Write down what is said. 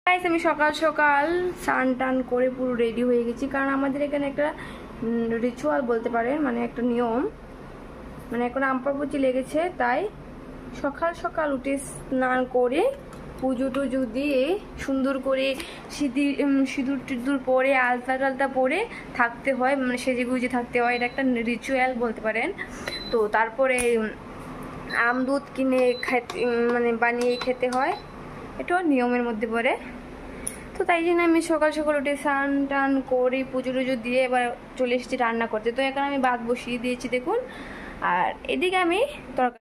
Guys আমি সকাল সকাল স্নান টান করে পুরো রেডি হয়ে গেছি, কারণ আমাদের এখানে একটা রিচুয়াল বলতে পারেন, মানে একটা নিয়ম, মানে এখন আমপাপুচি লেগেছে। তাই সকাল সকাল উঠে স্নান করে পুজো টুজো দিয়ে সুন্দর করে সিঁদুর টিঁদুর পরে আলতা টালতা পরে থাকতে হয়, মানে সেজে গুজে থাকতে হয়। এটা একটা রিচুয়াল বলতে পারেন। তো তারপরে আম দুধ কিনে খেতে, মানে বানিয়ে খেতে হয়, এটাও নিয়মের মধ্যে পড়ে। তো তাই জন্য আমি সকাল সকাল উঠে স্নান টান করে পুজো টুজো দিয়ে এবার চলে এসেছি রান্না করতে। তো এখানে আমি ভাত বসিয়ে দিয়েছি দেখুন, আর এদিকে আমি তরকারি